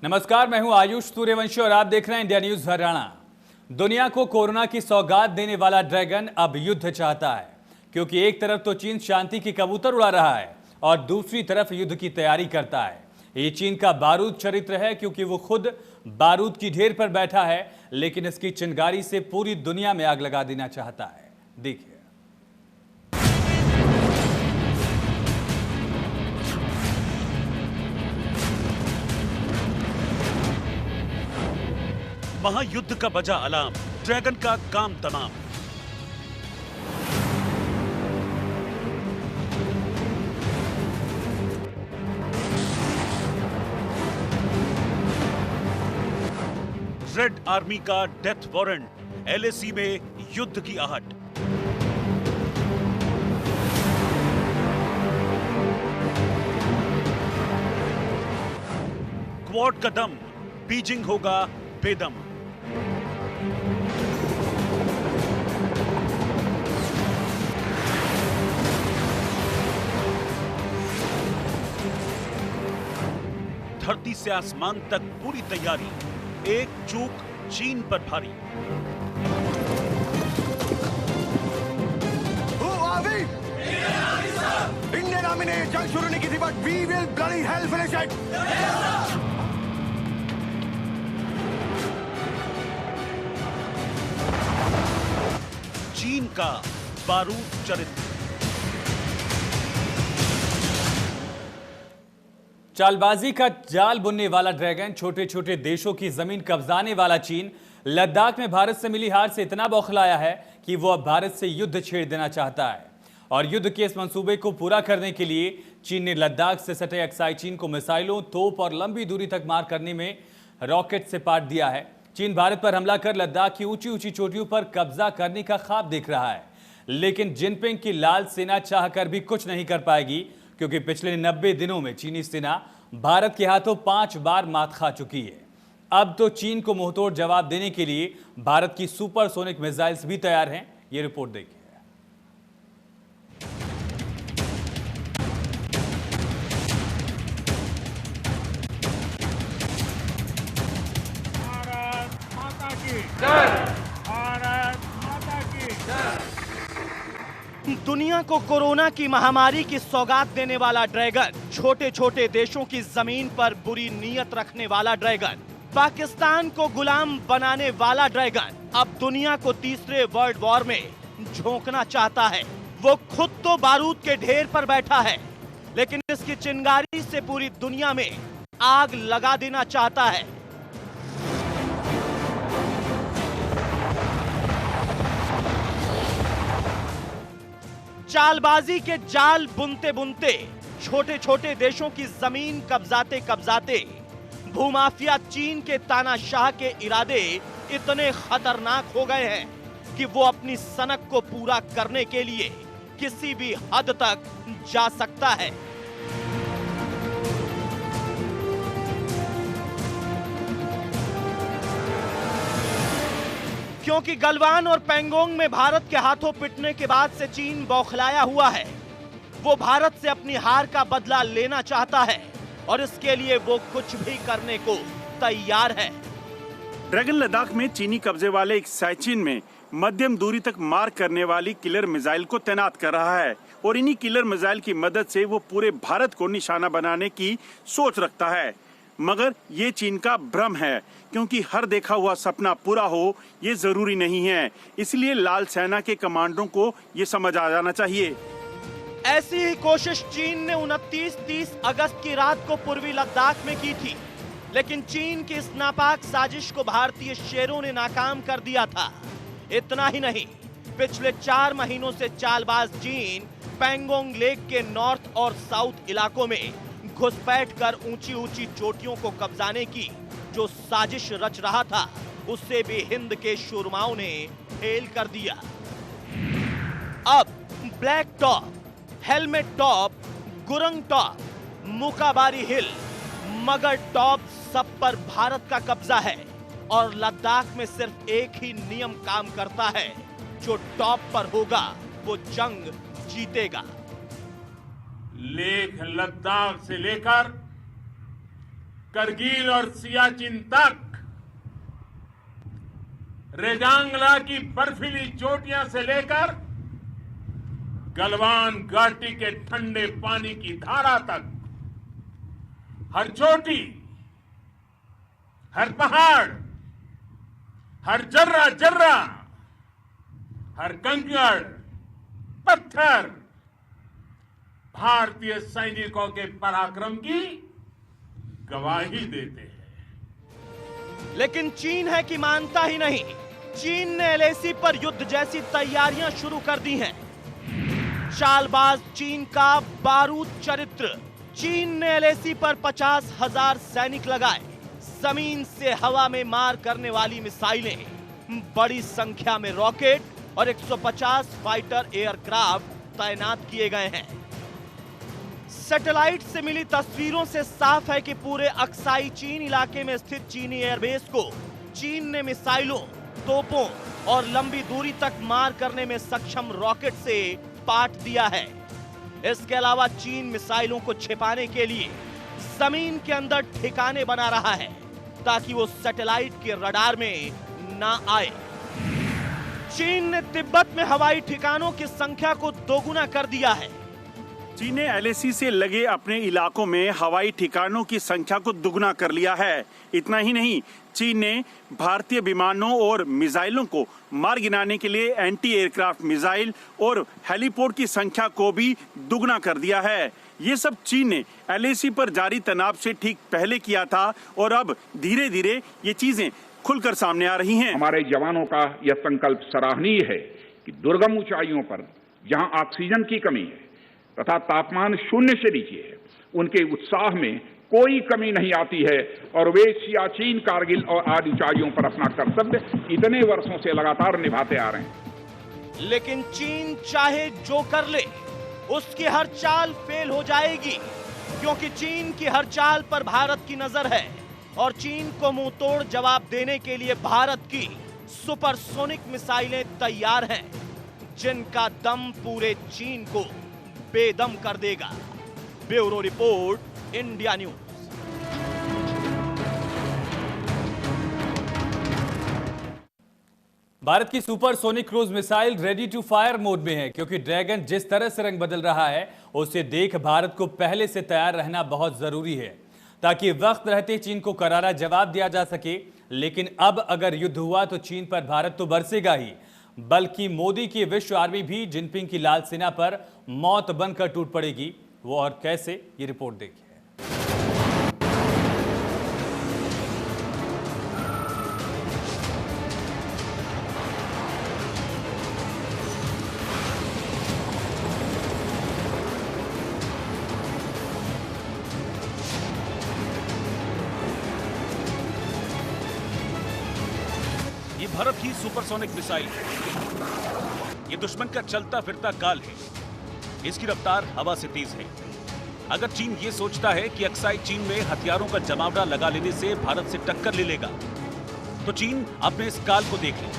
नमस्कार, मैं हूं आयुष सूर्यवंशी और आप देख रहे हैं इंडिया न्यूज हरियाणा। दुनिया को कोरोना की सौगात देने वाला ड्रैगन अब युद्ध चाहता है, क्योंकि एक तरफ तो चीन शांति की कबूतर उड़ा रहा है और दूसरी तरफ युद्ध की तैयारी करता है। ये चीन का बारूद चरित्र है, क्योंकि वो खुद बारूद की ढेर पर बैठा है, लेकिन इसकी चिंगारी से पूरी दुनिया में आग लगा देना चाहता है। देखिए। महायुद्ध का बजा अलार्म, ड्रैगन का काम तमाम। रेड आर्मी का डेथ वारंट, एलएसी में युद्ध की आहट। क्वाड का दम, बीजिंग होगा बेदम। धरती से आसमान तक पूरी तैयारी, एक चूक चीन पर भारी। इंडियन आर्मी ने जंग शुरू नहीं की थी, but we will bloody hell finish it. चीन का बारूद चरित्र। चालबाजी का जाल बुनने वाला ड्रैगन, छोटे छोटे देशों की जमीन कब्जाने वाला चीन, लद्दाख में भारत से मिली हार से इतना बौखलाया है कि वो अब भारत से युद्ध छेड़ देना चाहता है। और युद्ध के इस मंसूबे को पूरा करने के लिए चीन ने लद्दाख से सटे अक्साई चीन को मिसाइलों, तोप और लंबी दूरी तक मार करने में रॉकेट से पाट दिया है। चीन भारत पर हमला कर लद्दाख की ऊंची ऊंची चोटियों पर कब्जा करने का ख्वाब देख रहा है, लेकिन जिनपिंग की लाल सेना चाहकर भी कुछ नहीं कर पाएगी, क्योंकि पिछले 90 दिनों में चीनी सेना भारत के हाथों 5 बार मात खा चुकी है। अब तो चीन को मुंहतोड़ जवाब देने के लिए भारत की सुपरसोनिक मिसाइल्स भी तैयार हैं। ये रिपोर्ट देखिए। भारत माता की जय। भारत माता की जय। दुनिया को कोरोना की महामारी की सौगात देने वाला ड्रैगन, छोटे छोटे देशों की जमीन पर बुरी नीयत रखने वाला ड्रैगन, पाकिस्तान को गुलाम बनाने वाला ड्रैगन अब दुनिया को तीसरे वर्ल्ड वॉर में झोंकना चाहता है। वो खुद तो बारूद के ढेर पर बैठा है, लेकिन इसकी चिंगारी से पूरी दुनिया में आग लगा देना चाहता है। चालबाजी के जाल बुनते बुनते, छोटे छोटे देशों की जमीन कब्जाते कब्जाते, भूमाफिया चीन के तानाशाह के इरादे इतने खतरनाक हो गए हैं कि वो अपनी सनक को पूरा करने के लिए किसी भी हद तक जा सकता है। क्योंकि गलवान और पैंगोंग में भारत के हाथों पिटने के बाद से चीन बौखलाया हुआ है। वो भारत से अपनी हार का बदला लेना चाहता है और इसके लिए वो कुछ भी करने को तैयार है। ड्रैगन लद्दाख में चीनी कब्जे वाले एक साइचिन में मध्यम दूरी तक मार करने वाली किलर मिसाइल को तैनात कर रहा है और इन्हीं किलर मिसाइल की मदद से वो पूरे भारत को निशाना बनाने की सोच रखता है। मगर ये चीन का भ्रम है, क्योंकि हर देखा हुआ सपना पूरा हो ये जरूरी नहीं है। इसलिए लाल सेना के कमांडरों को ये समझ आ जाना चाहिए। ऐसी ही कोशिश चीन ने 29-30 अगस्त की रात को पूर्वी लद्दाख में की थी, लेकिन चीन की इस नापाक साजिश को भारतीय शेरों ने नाकाम कर दिया था। इतना ही नहीं, पिछले 4 महीनों से चालबाज चीन पैंगोंग लेक के नॉर्थ और साउथ इलाकों में घुसपैठ कर ऊंची ऊंची चोटियों को कब्जाने की जो साजिश रच रहा था, उससे भी हिंद के शूरमाओं ने फेल कर दिया। अब Black Top, Helmet Top, Gurung Top, Mukhpari Hill, Magar Top, सब पर भारत का कब्जा है और लद्दाख में सिर्फ एक ही नियम काम करता है, जो टॉप पर होगा वो जंग जीतेगा। लेह लद्दाख से लेकर करगिल और सियाचिन तक, रेजांगला की बर्फीली चोटियां से लेकर गलवान घाटी के ठंडे पानी की धारा तक, हर चोटी, हर पहाड़, हर जर्रा जर्रा, हर कंकड़ पत्थर भारतीय सैनिकों के पराक्रम की गवाही देते हैं। लेकिन चीन है कि मानता ही नहीं। चीन ने एलएसी पर युद्ध जैसी तैयारियां शुरू कर दी हैं। चालबाज चीन का बारूद चरित्र। चीन ने एलएसी पर 50,000 सैनिक लगाए, जमीन से हवा में मार करने वाली मिसाइलें, बड़ी संख्या में रॉकेट और 150 फाइटर एयरक्राफ्ट तैनात किए गए हैं। सैटेलाइट से मिली तस्वीरों से साफ है कि पूरे अक्साई चीन इलाके में स्थित चीनी एयरबेस को चीन ने मिसाइलों, तोपों और लंबी दूरी तक मार करने में सक्षम रॉकेट से पाट दिया है। इसके अलावा चीन मिसाइलों को छिपाने के लिए जमीन के अंदर ठिकाने बना रहा है ताकि वो सैटेलाइट के रडार में ना आए। चीन ने तिब्बत में हवाई ठिकानों की संख्या को दोगुना कर दिया है। चीन ने एलएसी से लगे अपने इलाकों में हवाई ठिकानों की संख्या को दुगना कर लिया है। इतना ही नहीं, चीन ने भारतीय विमानों और मिसाइलों को मार गिराने के लिए एंटी एयरक्राफ्ट मिसाइल और हेलीपोर्ट की संख्या को भी दुगना कर दिया है। ये सब चीन ने एलएसी पर जारी तनाव से ठीक पहले किया था और अब धीरे धीरे ये चीजें खुलकर सामने आ रही हैं। हमारे जवानों का यह संकल्प सराहनीय है कि दुर्गम ऊंचाइयों पर जहां ऑक्सीजन की कमी है तथा तापमान शून्य से नीचे है, उनके उत्साह में कोई कमी नहीं आती है और वे सियाचिन, कारगिल और आदि ऊंचाइयों पर अपना कर्तव्य इतने वर्षों से लगातार निभाते आ रहे हैं। लेकिन चीन चाहे जो कर ले, उसकी हर चाल फेल हो जाएगी, क्योंकि चीन की हर चाल पर भारत की नजर है और चीन को मुंह तोड़ जवाब देने के लिए भारत की सुपरसोनिक मिसाइलें तैयार हैं, जिनका दम पूरे चीन को बेदम कर देगा। Bureau report, India News. Bharat की supersonic cruise missile ready to fire mode में है, क्योंकि ड्रैगन जिस तरह से रंग बदल रहा है उसे देख भारत को पहले से तैयार रहना बहुत जरूरी है, ताकि वक्त रहते चीन को करारा जवाब दिया जा सके। लेकिन अब अगर युद्ध हुआ तो चीन पर भारत तो बरसेगा ही, बल्कि मोदी की विश्व आर्मी भी जिनपिंग की लाल सेना पर मौत बनकर टूट पड़ेगी। वो और कैसे, ये रिपोर्ट देखिए। ये भारत की सुपरसोनिक मिसाइल है। ये दुश्मन का चलता फिरता काल है। इसकी रफ्तार हवा से तेज है। अगर चीन ये सोचता है कि अक्साई चीन में हथियारों का जमावड़ा लगा लेने से भारत से टक्कर ले लेगा, तो चीन अपने इस काल को देख ले।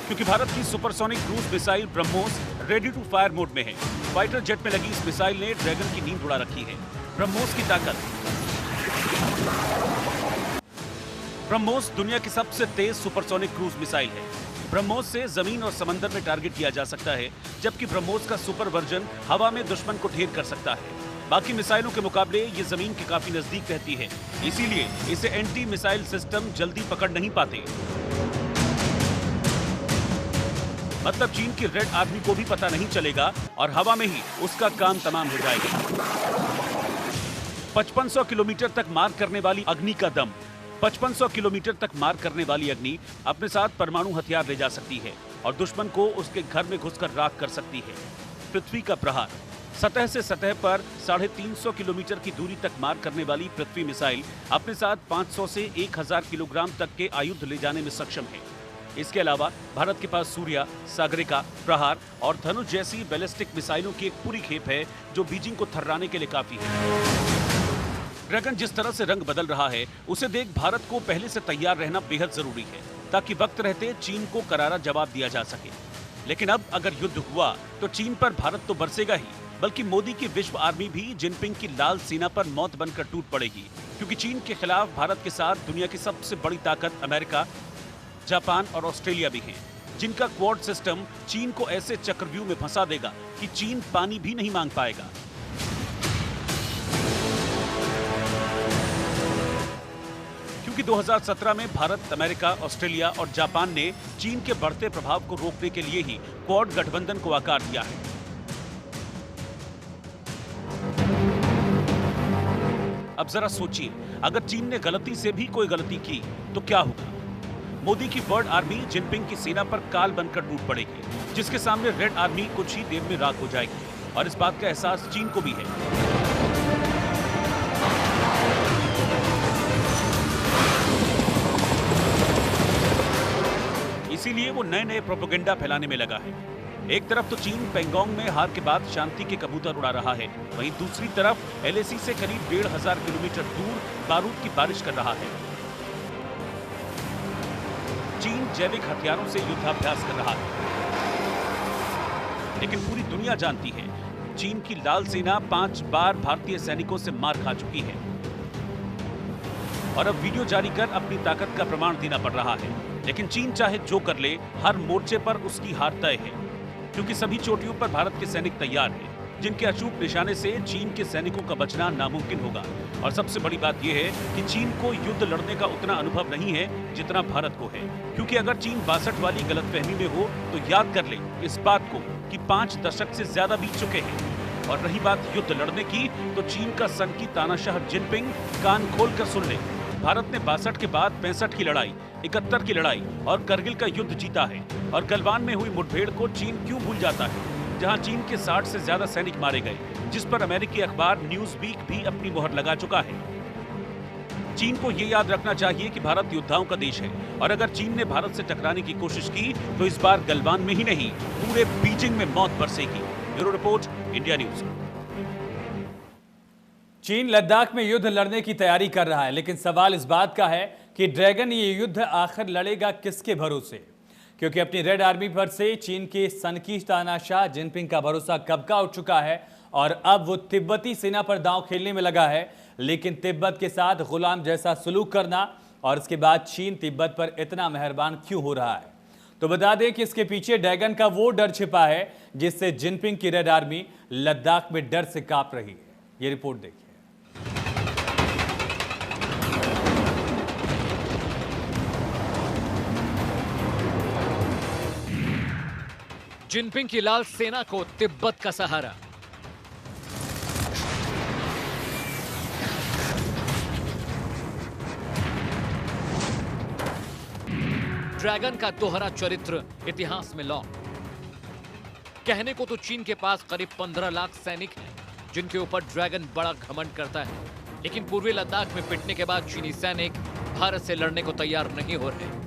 क्योंकि भारत की supersonic cruise missile BrahMos ready to fire mode में है। फाइटर जेट में लगी इस मिसाइल ने ड्रैगन की नींद उड़ा रखी है। ब्रह्मोस की ताकत। ब्रह्मोस दुनिया की सबसे तेज सुपरसोनिक क्रूज मिसाइल है। ब्रह्मोस से जमीन और समंदर में टारगेट किया जा सकता है, जबकि ब्रह्मोस का सुपर वर्जन हवा में दुश्मन को ढेर कर सकता है। बाकी मिसाइलों के मुकाबले ये जमीन के काफी नजदीक रहती है, इसीलिए इसे एंटी मिसाइल सिस्टम जल्दी पकड़ नहीं पाते। मतलब चीन की रेड आर्मी को भी पता नहीं चलेगा और हवा में ही उसका काम तमाम हो जाएगा। 5500 किलोमीटर तक मार करने वाली अग्नि का दम। 5500 किलोमीटर तक मार करने वाली अग्नि अपने साथ परमाणु हथियार ले जा सकती है और दुश्मन को उसके घर में घुसकर राख कर सकती है। पृथ्वी का प्रहार। सतह से सतह पर 350 किलोमीटर की दूरी तक मार करने वाली पृथ्वी मिसाइल अपने साथ 500 से 1000 किलोग्राम तक के आयुध ले जाने में सक्षम है। इसके अलावा भारत के पास सूर्या, सागरिका, प्रहार और धनुष जैसी बैलिस्टिक मिसाइलों की एक पूरी खेप है, जो बीजिंग को थर्राने के लिए काफी है। ड्रैगन जिस तरह से रंग बदल रहा है, उसे देख भारत को पहले से तैयार रहना बेहद जरूरी है, ताकि वक्त रहते चीन को करारा जवाब दिया जा सके। लेकिन अब अगर युद्ध हुआ तो चीन पर भारत तो बरसेगा ही, बल्कि मोदी की विश्व आर्मी भी जिनपिंग की लाल सीना पर मौत बनकर टूट पड़ेगी, क्योंकि चीन के खिलाफ भारत के साथ दुनिया की सबसे बड़ी ताकत अमेरिका, जापान और ऑस्ट्रेलिया भी हैं, जिनका क्वाड सिस्टम चीन को ऐसे चक्रव्यूह में फंसा देगा कि चीन पानी भी नहीं मांग पाएगा। क्योंकि 2017 में भारत, अमेरिका, ऑस्ट्रेलिया और जापान ने चीन के बढ़ते प्रभाव को रोकने के लिए ही क्वाड गठबंधन को आकार दिया है। अब जरा सोचिए, अगर चीन ने गलती से भी कोई गलती की तो क्या होगा? मोदी की बर्ड आर्मी जिनपिंग की सेना पर काल बनकर टूट पड़ेगी, जिसके सामने रेड आर्मी कुछ ही देर में राख हो जाएगी। और इस बात का एहसास चीन को भी है। इसीलिए वो नए नए प्रोपेगेंडा फैलाने में लगा है। एक तरफ तो चीन पेंगोंग में हार के बाद शांति के कबूतर उड़ा रहा है, वहीं दूसरी तरफ एलएसी से करीब 1500 किलोमीटर दूर बारूद की बारिश कर रहा है। चीन जैविक हथियारों से युद्धाभ्यास कर रहा है, लेकिन पूरी दुनिया जानती है चीन की लाल सेना 5 बार भारतीय सैनिकों से मार खा चुकी है और अब वीडियो जारी कर अपनी ताकत का प्रमाण देना पड़ रहा है। लेकिन चीन चाहे जो कर ले, हर मोर्चे पर उसकी हार तय है, क्योंकि सभी चोटियों पर भारत के सैनिक तैयार हैं, जिनके अचूक निशाने से चीन के सैनिकों का बचना नामुमकिन होगा। और सबसे बड़ी बात यह है कि चीन को युद्ध लड़ने का उतना अनुभव नहीं है जितना भारत को है, क्योंकि अगर चीन 62 वाली गलतफहमी में हो तो याद कर ले इस बात को कि 5 दशक से ज्यादा बीत चुके हैं। और रही बात युद्ध लड़ने की, तो चीन का सनकी तानाशाह जिनपिंग कान खोल कर सुन ले। भारत ने 62 के बाद 65 की लड़ाई, 71 की लड़ाई और करगिल का युद्ध जीता है। और गलवान में हुई मुठभेड़ को चीन क्यों भूल जाता है, जहां चीन के 60 से ज्यादा सैनिक मारे गए, जिस पर अमेरिकी अखबार न्यूज वीक भी अपनी मोहर लगा चुका है। चीन को ये याद रखना चाहिए कि भारत योद्धाओं का देश है, और अगर चीन ने भारत से टकराने की कोशिश की तो इस बार गलवान में ही नहीं, पूरे बीजिंग में मौत बरसेगी। Bureau report, India News. चीन लद्दाख में युद्ध लड़ने की तैयारी कर रहा है, लेकिन सवाल इस बात का है कि ड्रैगन ये युद्ध आखिर लड़ेगा किसके भरोसे? क्योंकि अपनी रेड आर्मी पर से चीन के सनकी तानाशाह जिनपिंग का भरोसा कब का उठ चुका है और अब वो तिब्बती सेना पर दांव खेलने में लगा है। लेकिन तिब्बत के साथ गुलाम जैसा सलूक करना और इसके बाद चीन तिब्बत पर इतना मेहरबान क्यों हो रहा है? तो बता दें कि इसके पीछे ड्रैगन का वो डर छिपा है जिससे जिनपिंग की रेड आर्मी लद्दाख में डर से कांप रही है। ये रिपोर्ट देखिए। जिनपिंग की लाल सेना को तिब्बत का सहारा। ड्रैगन का दोहरा चरित्र इतिहास में लौट। कहने को तो चीन के पास करीब 15 लाख सैनिक हैं, जिनके ऊपर ड्रैगन बड़ा घमंड करता है, लेकिन पूर्वी लद्दाख में पिटने के बाद चीनी सैनिक भारत से लड़ने को तैयार नहीं हो रहे।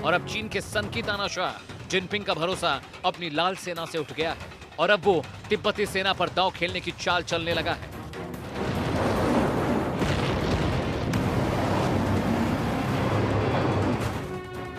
और अब चीन के सनकी तानाशाह जिनपिंग का भरोसा अपनी लाल सेना से उठ गया है और अब वो तिब्बती सेना पर दांव खेलने की चाल चलने लगा है।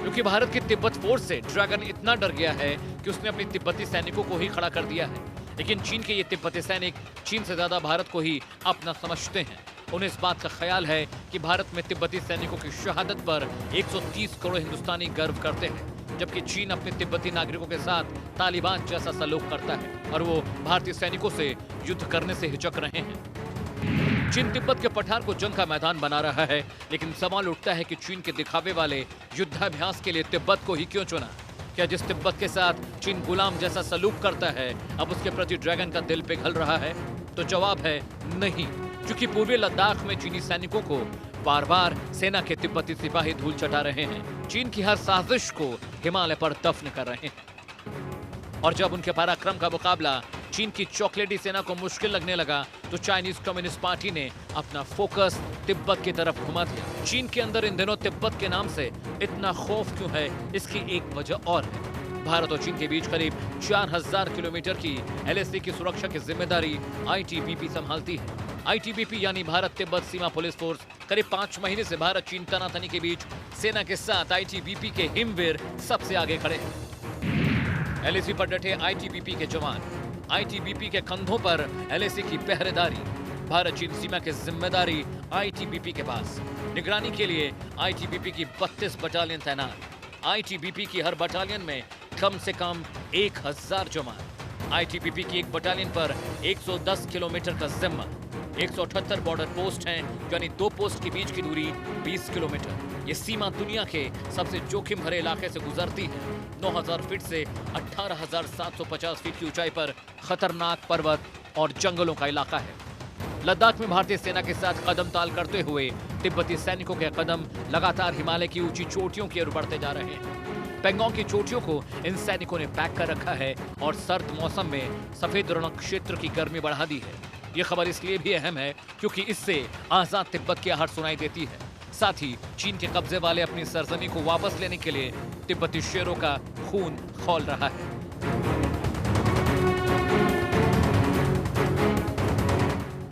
क्योंकि भारत की तिब्बत फोर्स से ड्रैगन इतना डर गया है कि उसने अपने तिब्बती सैनिकों को ही खड़ा कर दिया है। लेकिन चीन के ये तिब्बती सैनिक चीन से ज्यादा भारत को ही अपना समझते हैं। उन्हें इस बात का ख्याल है कि भारत में तिब्बती सैनिकों की शहादत पर 130 करोड़ हिंदुस्तानी गर्व करते हैं, जबकि चीन अपने तिब्बती नागरिकों के साथ तालिबान जैसा सलूक करता है और वो भारतीय सैनिकों से युद्ध करने से हिचक रहे हैं। चीन तिब्बत के पठार को जंग का मैदान बना रहा है, लेकिन सवाल उठता है कि चीन के दिखावे वाले युद्धाभ्यास के लिए तिब्बत को ही क्यों चुना? क्या जिस तिब्बत के साथ चीन गुलाम जैसा सलूक करता है अब उसके प्रति ड्रैगन का दिल पिघल रहा है? तो जवाब है नहीं, क्योंकि पूर्वी लद्दाख में चीनी सैनिकों को बार बार सेना के तिब्बती सिपाही धूल चटा रहे हैं, चीन की हर साजिश को हिमालय पर दफन कर रहे हैं। और जब उनके पराक्रम का मुकाबला चीन की चॉकलेटी सेना को मुश्किल लगने लगा तो चाइनीज कम्युनिस्ट पार्टी ने अपना फोकस तिब्बत की तरफ घुमा दिया। चीन के अंदर इन दिनों तिब्बत के नाम से इतना खौफ क्यों है, इसकी एक वजह और है। भारत और चीन के बीच करीब 4000 किलोमीटर की एलएसी की सुरक्षा की जिम्मेदारी आईटीबीपी संभालती है। आईटीबीपी यानी भारत तिब्बत सीमा पुलिस फोर्स करीब 5 महीने से भारत चीन तनातनी के बीच सेना के साथ आईटीबीपी के हिमवीर सबसे आगे खड़े हैं। एलएसी पर डटे आईटीबीपी के जवान, आईटीबीपी के कंधों पर एलएसी की पहरेदारी, भारत चीन सीमा की जिम्मेदारी आईटीबीपी के पास। निगरानी के लिए आईटीबीपी की 32 बटालियन तैनात। आईटीबीपी की हर बटालियन में कम से कम 1000 जवान। आईटीबीपी की एक बटालियन पर 110 किलोमीटर का जिम्मा। 178 बॉर्डर पोस्ट हैं, यानी 2 पोस्ट के बीच की दूरी 20 किलोमीटर। ये सीमा दुनिया के सबसे जोखिम भरे इलाके से गुजरती है। 9000 फीट से 18,750 फीट की ऊंचाई पर खतरनाक पर्वत और जंगलों का इलाका है। लद्दाख में भारतीय सेना के साथ कदम ताल करते हुए तिब्बती सैनिकों के कदम लगातार हिमालय की ऊंची चोटियों की ओर बढ़ते जा रहे हैं। पेंगोंग की चोटियों को इन सैनिकों ने पैक कर रखा है और सर्द मौसम में सफेद रण क्षेत्र की गर्मी बढ़ा दी है। ये खबर इसलिए भी अहम है क्योंकि इससे आजाद तिब्बत की आहट सुनाई देती है। साथ ही चीन के कब्जे वाले अपनी सरजमी को वापस लेने के लिए तिब्बती शेरों का खून खौल रहा है।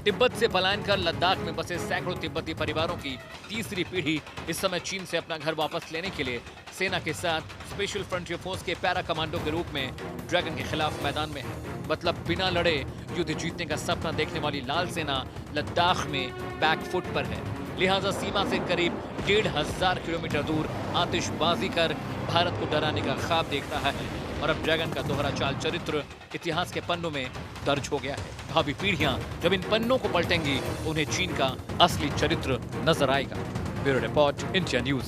तिब्बत से पलायन कर लद्दाख में बसे सैकड़ों तिब्बती परिवारों की तीसरी पीढ़ी इस समय चीन से अपना घर वापस लेने के लिए सेना के साथ स्पेशल फ्रंटियर फोर्स के पैरा कमांडो के रूप में ड्रैगन के खिलाफ मैदान में है। मतलब बिना लड़े युद्ध जीतने का सपना देखने वाली लाल सेना लद्दाख में बैकफुट पर है। लिहाजा सीमा से करीब 1500 किलोमीटर दूर आतिशबाजी कर भारत को डराने का ख्वाब देख रहा है। और अब ड्रैगन का दोहरा चाल चरित्र इतिहास के पन्नों में दर्ज हो गया है। भावी पीढ़ियां जब इन पन्नों को पलटेंगी तो उन्हें चीन का असली चरित्र नजर आएगा। Bureau report, India news.